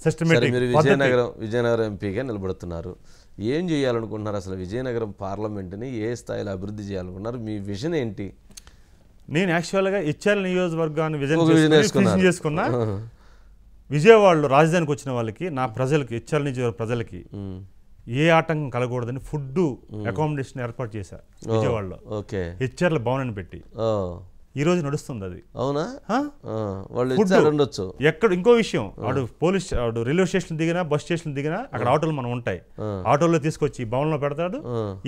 Systematic. మీరు విజయనగరం ఎంపీగా నిలబడుతున్నారు. ఏం చేయాలనుకుంటున్నారు అసలు? విజయనగరం పార్లమెంట్ని ఏ స్థాయిలో అభివృద్ధి చేయాలనుకుంటున్నారు? మీ విజన్ ఏంటి? నేను యాక్చువల్గా ఇచ్చాల నియోజకవర్గాన్ని విజన్ చేసుకున్నా. విజయవాడలో రాజధానికి వచ్చిన వాళ్ళకి, నా ప్రజలకి, ఇచ్చాల నియోజకవర్గ ప్రజలకి ఏ ఆటంకం కలగకూడదని ఫుడ్ అకామిడేషన్ ఏర్పాటు చేశా విజయవాడలో. హెచ్ఆర్ల భవనాన్ని పెట్టి ఈ రోజు నడుస్తుంది అది. అవునా? ఎక్కడ ఇంకో విషయం, ఆడు రైల్వే స్టేషన్ దిగినా, బస్ స్టేషన్ దిగినా అక్కడ ఆటోలు మనం ఉంటాయి. ఆటోలో తీసుకొచ్చి ఈ భవన్లో పెడతాడు.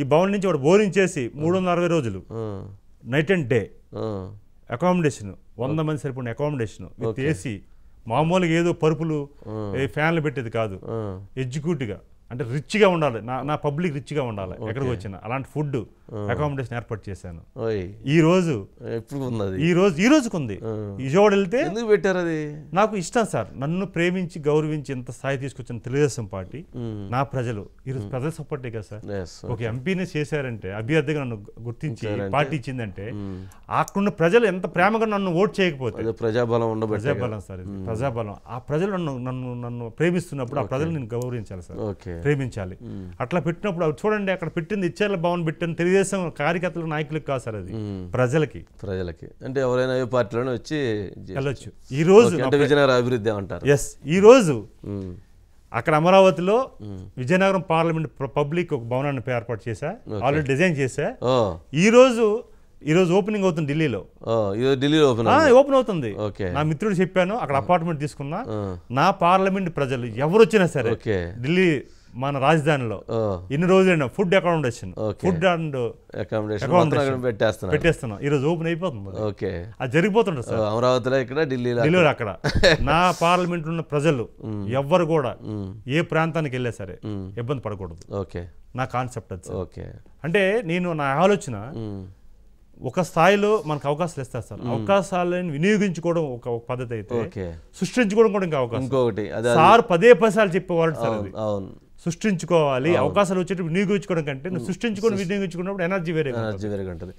ఈ భవన్ నుంచి వాడు బోరింగ్ చేసి 360 రోజులు నైట్ అండ్ డే అకామిడేషన్, 100 మంది సరిపడిన అకామిడేషన్ విత్ ఏసీ. మామూలుగా ఏదో పరుపులు ఫ్యాన్లు పెట్టేది కాదు. ఎగ్జిక్యూటివ్గా అంటే రిచ్గా ఉండాలి, నా పబ్లిక్ రిచ్గా ఉండాలి ఎక్కడికి వచ్చినా. అలాంటి ఫుడ్ అకామిడేషన్ ఏర్పాటు చేశాను. ఈ రోజుకుంది. విజయవాడ వెళ్తే ఎందుకు పెట్టారు అది? నాకు ఇష్టం సార్. నన్ను ప్రేమించి గౌరవించి ఇంత స్థాయి తీసుకొచ్చిన తెలుగుదేశం పార్టీ, నా ప్రజలు. ఈరోజు ప్రజల సపోర్టే కదా సార్. ఒక ఎంపీని చేశారంటే, అభ్యర్థిగా నన్ను గుర్తించి పార్టీ ఇచ్చిందంటే, అక్కడున్న ప్రజలు ఎంత ప్రేమగా నన్ను ఓట్ చేయకపోతే. ప్రజాబలం సార్, ఇది ప్రజాబలం. ఆ ప్రజలు నన్ను ప్రేమిస్తున్నప్పుడు ఆ ప్రజలు నేను గౌరవించాలి సార్, ప్రేమించాలి. అట్లా పెట్టినప్పుడు చూడండి, అక్కడ పెట్టింది ఇచ్చేళ్ళ భవన్ పెట్టిన తెలుగుదేశం కార్యకర్తలకు, నాయకులకు కాదు సార్, అది ప్రజలకి. అంటే ఎవరైనా ఏ పార్టీలోనే వచ్చి వెళ్ళొచ్చు. ఈ రోజు విజయనగరం అభివృద్ధి అంటారు. ఎస్, ఈ రోజు అక్కడ అమరావతిలో విజయనగరం పార్లమెంట్ పబ్లిక్ ఒక భవనాన్ని ఏర్పాటు చేశా, ఆల్రెడీ డిజైన్ చేశా. ఈ రోజు ఓపెనింగ్ అవుతుంది ఢిల్లీలో. ఓపెన్ అవుతుంది. నా మిత్రుడు చెప్పాను, అక్కడ అపార్ట్మెంట్ తీసుకున్నా. నా పార్లమెంట్ ప్రజలు ఎవరు వచ్చినా సరే, ఢిల్లీ మన రాజధానిలో ఇన్ని రోజులైనా ఫుడ్ అకామిడేషన్, ఫుడ్ అండ్ పెట్టేస్తున్నాం. ఈ రోజు ఓపెన్ అయిపోతుంది. అది జరిగిపోతుంటది సార్ అమరావతిలో, ఇక్కడ ఢిల్లీలో. అక్కడ నా పార్లమెంట్ ఉన్న ప్రజలు ఎవ్వరు కూడా ఏ ప్రాంతానికి వెళ్ళా సరే ఇబ్బంది పడకూడదు. నా కాన్సెప్ట్ అది. అంటే నా ఆలోచన, ఒక స్థాయిలో మనకు అవకాశాలు ఇస్తారు సార్. అవకాశాలను వినియోగించుకోవడం ఒక పద్ధతి అయితే, సృష్టించుకోవడం కూడా ఇంకా అవకాశం. సార్ పదే సార్లు చెప్పేవాడు సార్, అది సృష్టించుకోవాలి. అవకాశాలు వచ్చేటప్పుడు వినియోగించుకోవడం కంటే, నువ్వు సృష్టించుకొని వినియోగించుకున్నప్పుడు ఎనర్జీ వేరే ఉంటుంది.